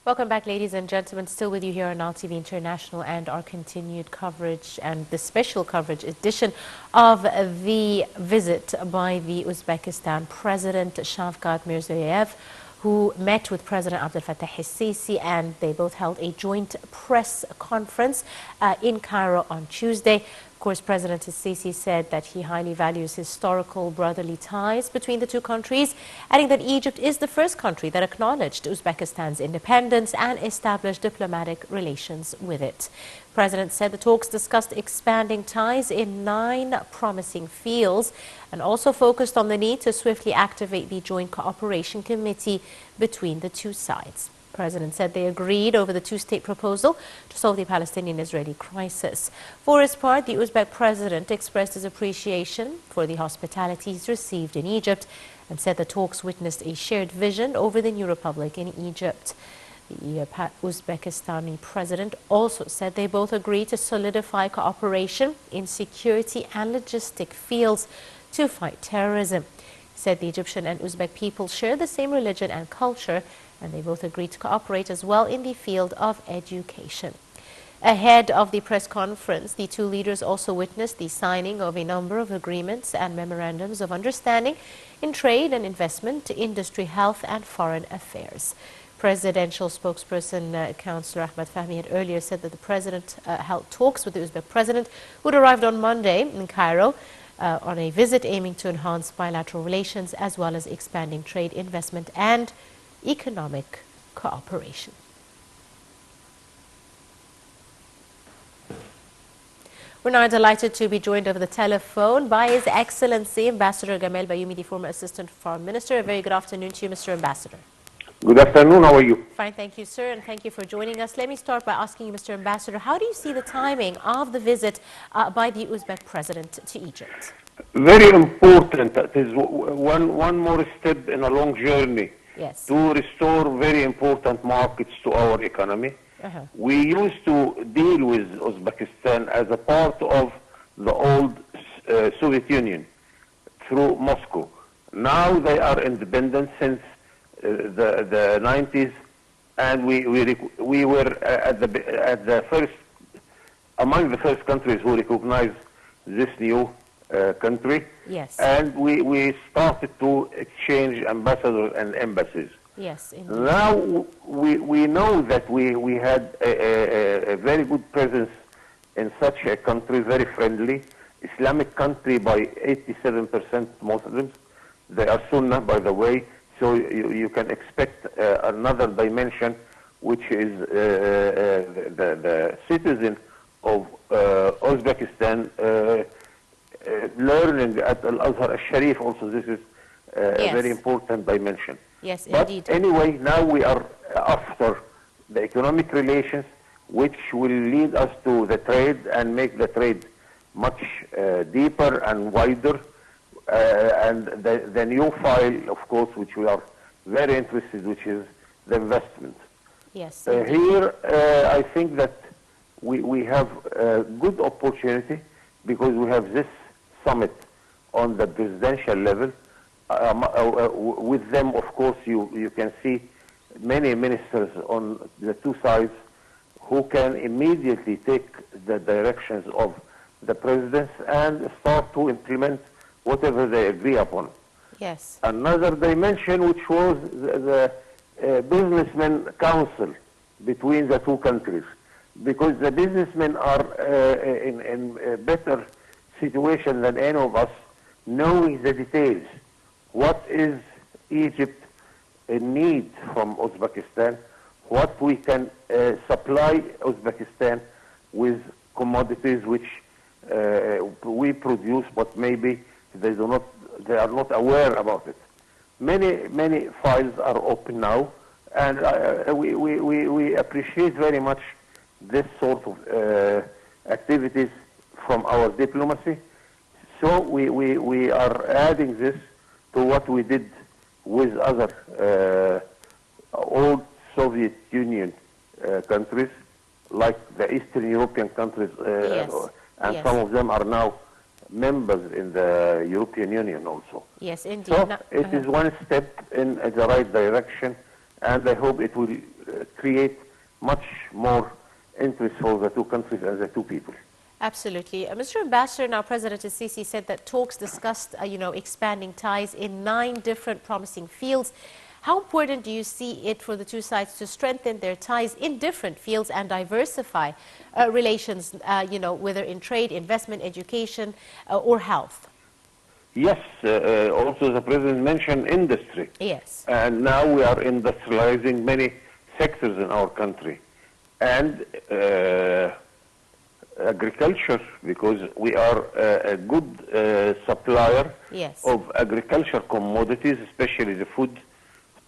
Welcome back, ladies and gentlemen. Still with you here on Now TV International and our continued coverage and the special coverage edition of the visit by the Uzbekistan President Shavkat Mirziyoyev, who met with President Abdel Fattah el-Sisi, and they both held a joint press conference in Cairo on Tuesday. Of course, President el-Sisi said that he highly values historical brotherly ties between the two countries, adding that Egypt is the first country that acknowledged Uzbekistan's independence and established diplomatic relations with it. The President said the talks discussed expanding ties in 9 promising fields and also focused on the need to swiftly activate the Joint Cooperation Committee between the two sides. The President said they agreed over the two-state proposal to solve the Palestinian-Israeli crisis. For his part, the Uzbek President expressed his appreciation for the hospitality he's received in Egypt and said the talks witnessed a shared vision over the new republic in Egypt. The Uzbekistani president also said they both agreed to solidify cooperation in security and logistic fields to fight terrorism. He said the Egyptian and Uzbek people share the same religion and culture, and they both agreed to cooperate as well in the field of education. Ahead of the press conference, the two leaders also witnessed the signing of a number of agreements and memorandums of understanding in trade and investment, industry, health, and foreign affairs. Presidential spokesperson Councillor Ahmed Fahmy had earlier said that the president held talks with the Uzbek president, who had arrived on Monday in Cairo on a visit aiming to enhance bilateral relations as well as expanding trade, investment, and economic cooperation. We're now delighted to be joined over the telephone by His Excellency Ambassador Gamal Bayoumi, the former Assistant Foreign Minister. A very good afternoon to you, Mr. Ambassador. Good afternoon. How are you? Fine, thank you, sir, and thank you for joining us. Let me start by asking you, Mr. Ambassador, how do you see the timing of the visit by the Uzbek president to Egypt? Very important. It is one more step in a long journey. Yes. To restore very important markets to our economy. We used to deal with Uzbekistan as a part of the old Soviet Union through Moscow. Now they are independent since the 90s, and we were among the first countries who recognized this new country. Yes. And we started to exchange ambassadors and embassies. Yes, indeed. Now we know that we had a very good presence in such a country, very friendly, Islamic country by 87% Muslims. They are Sunnah, by the way, so you can expect another dimension, which is the citizen of Uzbekistan learning at Al-Azhar al-Sharif. Also, this is a very important dimension. Yes, but indeed. Anyway, now we are after the economic relations, which will lead us to the trade and make the trade much deeper and wider. And the new file, of course, which we are very interested, which is the investment. Yes. Here, I think that we have a good opportunity because we have this summit on the presidential level. With them, of course, you can see many ministers on the two sides who can immediately take the directions of the presidents and start to implement whatever they agree upon. Yes. Another dimension, which was the businessmen council between the two countries, because the businessmen are in a better situation than any of us, knowing the details. What is Egypt need from Uzbekistan? What we can supply Uzbekistan with commodities which we produce, but maybe they are not aware about it. Many files are open now, and we appreciate very much this sort of activities from our diplomacy. So we are adding this to what we did with other old Soviet Union countries, like the Eastern European countries, and some of them are now members in the European Union also. Yes, indeed. So it is one step in the right direction, and I hope it will create much more interest for the two countries and the two people. Absolutely. Mr. Ambassador, now President Sisi said that talks discussed, expanding ties in 9 different promising fields. How important do you see it for the two sides to strengthen their ties in different fields and diversify relations, whether in trade, investment, education, or health? Yes, also the President mentioned industry. Yes. And now we are industrializing many sectors in our country. And agriculture, because we are a good supplier Yes. of agriculture commodities, especially the food,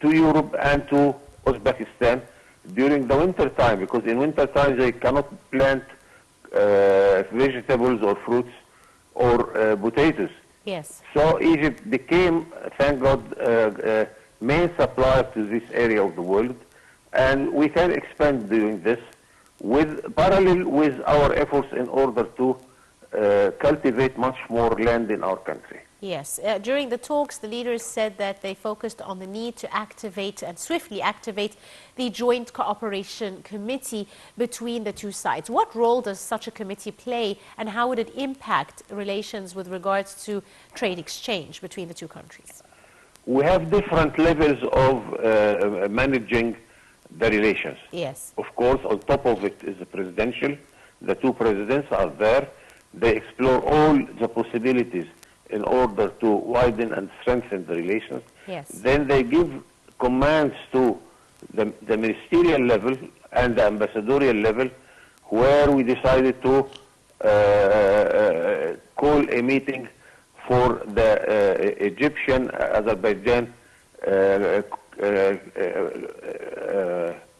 to Europe and to Uzbekistan during the winter time, because in winter time they cannot plant vegetables or fruits or potatoes. Yes. So Egypt became, thank God, main supplier to this area of the world, and we can expand doing this with parallel with our efforts in order to cultivate much more land in our country. Yes. During the talks, the leaders said that they focused on the need to activate and swiftly activate the Joint Cooperation Committee between the two sides. What role does such a committee play, and how would it impact relations with regards to trade exchange between the two countries? We have different levels of managing the relations. Yes. Of course, on top of it is the presidential. The two presidents are there. They explore all the possibilities in order to widen and strengthen the relations. Yes. Then they give commands to the ministerial level and the ambassadorial level, where we decided to call a meeting for the Egyptian-Azerbaijan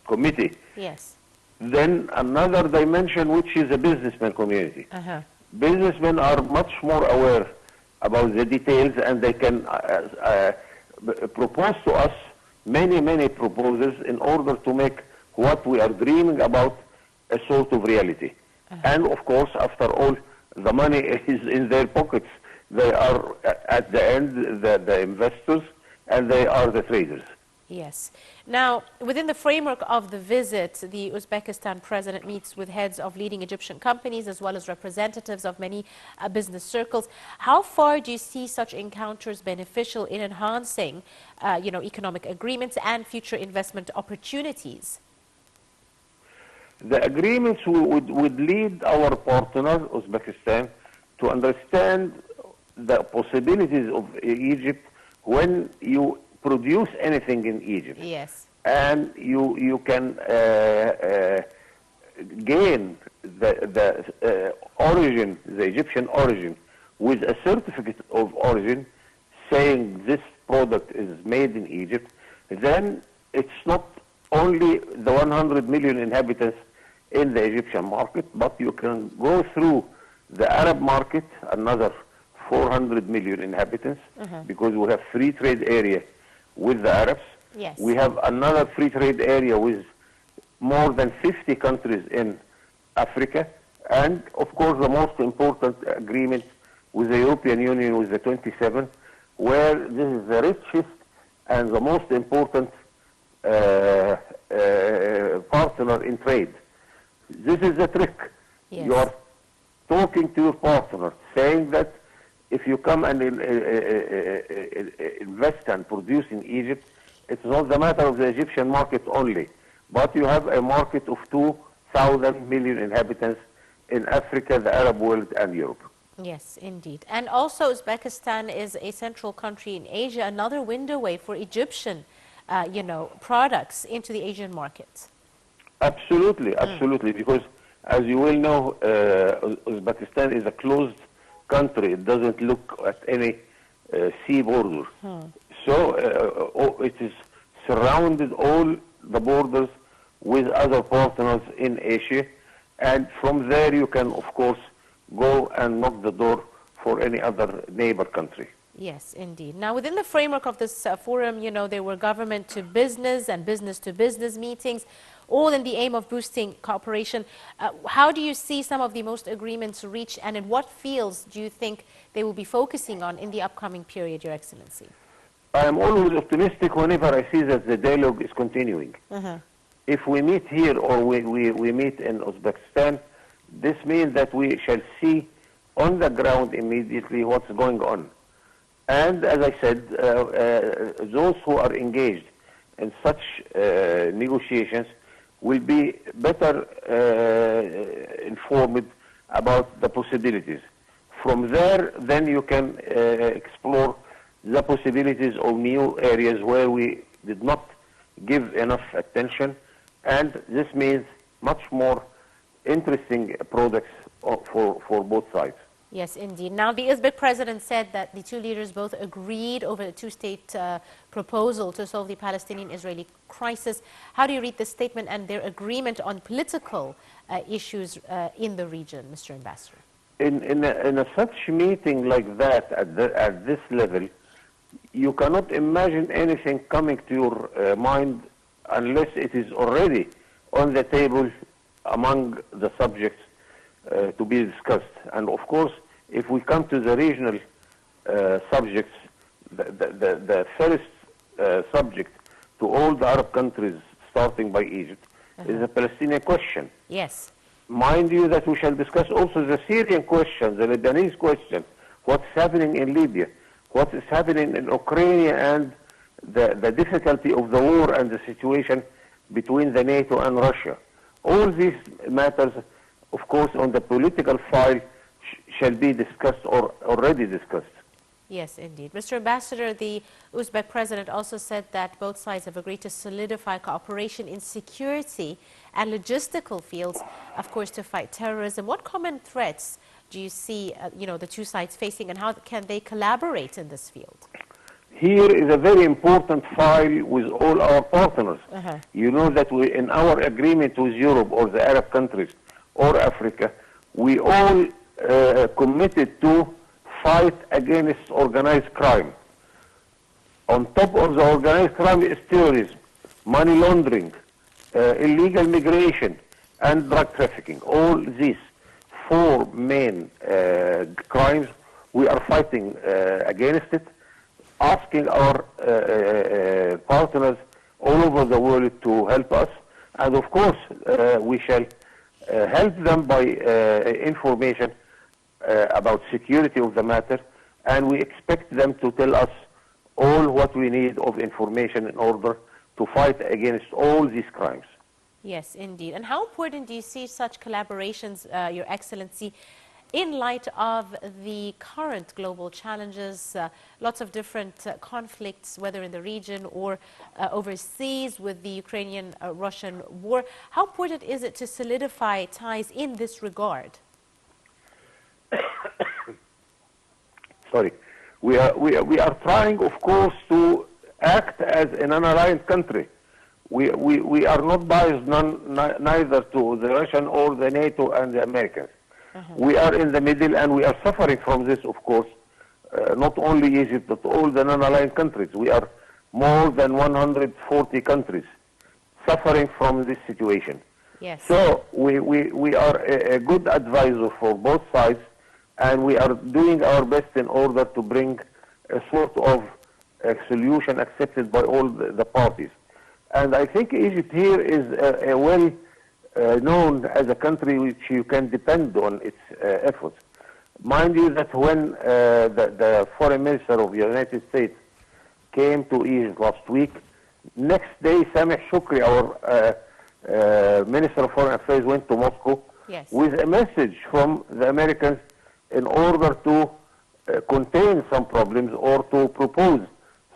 committee. Yes. Then another dimension, which is the businessman community. Businessmen are much more aware about the details, and they can propose to us many proposals in order to make what we are dreaming about a sort of reality. And of course, after all, the money is in their pockets. They are at the end the investors, and they are the traders. Yes. Now, within the framework of the visit, the Uzbekistan president meets with heads of leading Egyptian companies as well as representatives of many business circles. How far do you see such encounters beneficial in enhancing, economic agreements and future investment opportunities? The agreements would lead our partner, Uzbekistan, to understand the possibilities of Egypt when you produce anything in Egypt. Yes. And you can gain the origin, the Egyptian origin, with a certificate of origin saying this product is made in Egypt. Then it's not only the 100 million inhabitants in the Egyptian market, but you can go through the Arab market, another 400 million inhabitants, because we have free trade area with the Arabs. Yes. We have another free trade area with more than 50 countries in Africa, and of course the most important agreement with the European Union, with the 27, where this is the richest and the most important partner in trade. This is the trick. Yes. You are talking to your partner, saying that if you come and invest and produce in Egypt, it's not the matter of the Egyptian market only, but you have a market of 2,000 million inhabitants in Africa, the Arab world, and Europe. Yes, indeed. And also Uzbekistan is a central country in Asia, another windowway for Egyptian, products into the Asian market. Absolutely, absolutely, because as you will know, Uzbekistan is a closed country. It doesn't look at any sea border. So it is surrounded all the borders with other partners in Asia, and from there you can, of course, go and knock the door for any other neighbor country. Yes, indeed. Now, within the framework of this forum, there were government to business and business to business meetings, all in the aim of boosting cooperation. How do you see some of the most agreements reached, and in what fields do you think they will be focusing on in the upcoming period, Your Excellency? I am always optimistic whenever I see that the dialogue is continuing. if we meet here or we meet in Uzbekistan, this means that we shall see on the ground immediately what's going on. And as I said, those who are engaged in such negotiations will be better informed about the possibilities. From there, then you can explore the possibilities of new areas where we did not give enough attention, and this means much more interesting products for both sides. Yes, indeed. Now, the Uzbek president said that the two leaders both agreed over the two-state proposal to solve the Palestinian-Israeli crisis. How do you read this statement and their agreement on political issues in the region, Mr. Ambassador? In a such meeting like that at this level, you cannot imagine anything coming to your mind unless it is already on the table among the subjects to be discussed. And of course, if we come to the regional subjects, the first subject to all the Arab countries, starting by Egypt, is the Palestinian question. Yes. Mind you that we shall discuss also the Syrian question, the Lebanese question, what's happening in Libya, what is happening in Ukraine, and the difficulty of the war and the situation between the NATO and Russia. All these matters, of course, on the political file shall be discussed or already discussed. Yes, indeed. Mr. Ambassador, the Uzbek president also said that both sides have agreed to solidify cooperation in security and logistical fields, of course, to fight terrorism. What common threats do you see, the two sides facing, and how can they collaborate in this field? Here is a very important file with all our partners. You know that we, in our agreement with Europe or the Arab countries or Africa, we all committed to fight against organized crime. On top of the organized crime is terrorism, money laundering, illegal migration, and drug trafficking. All these four main crimes, we are fighting against it, asking our partners all over the world to help us. And of course, we shall help them by information about security of the matter, and we expect them to tell us all what we need of information in order to fight against all these crimes. Yes, indeed. And how important do you see such collaborations, Your Excellency, in light of the current global challenges, lots of different conflicts, whether in the region or overseas with the Ukrainian-Russian war? How important is it to solidify ties in this regard? Sorry. We are trying, of course, to act as an allied country. We are not biased neither to the Russian or the NATO and the Americans. We are in the middle, and we are suffering from this, of course, not only Egypt, but all the non-aligned countries. We are more than 140 countries suffering from this situation. Yes. So we are a good advisor for both sides, and we are doing our best in order to bring a sort of a solution accepted by all the parties. And I think Egypt here is well known as a country which you can depend on its efforts. Mind you that when the foreign minister of the United States came to Egypt last week, next day Sameh Shukri, our Minister of Foreign Affairs, went to Moscow with a message from the Americans in order to contain some problems or to propose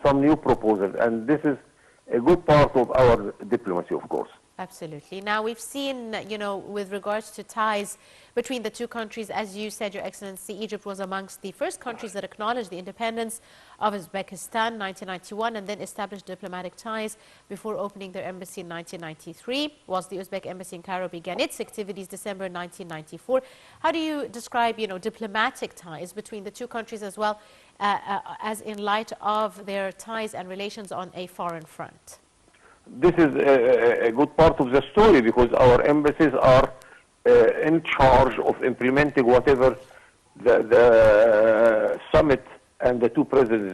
some new proposals. And this is a good part of our diplomacy, of course. Absolutely. Now, we've seen, with regards to ties between the two countries, as you said, Your Excellency, Egypt was amongst the first countries that acknowledged the independence of Uzbekistan in 1991 and then established diplomatic ties before opening their embassy in 1993, whilst the Uzbek embassy in Cairo began its activities December 1994. How do you describe, diplomatic ties between the two countries as well, as in light of their ties and relations on a foreign front? This is a good part of the story, because our embassies are in charge of implementing whatever the summit and the two presidents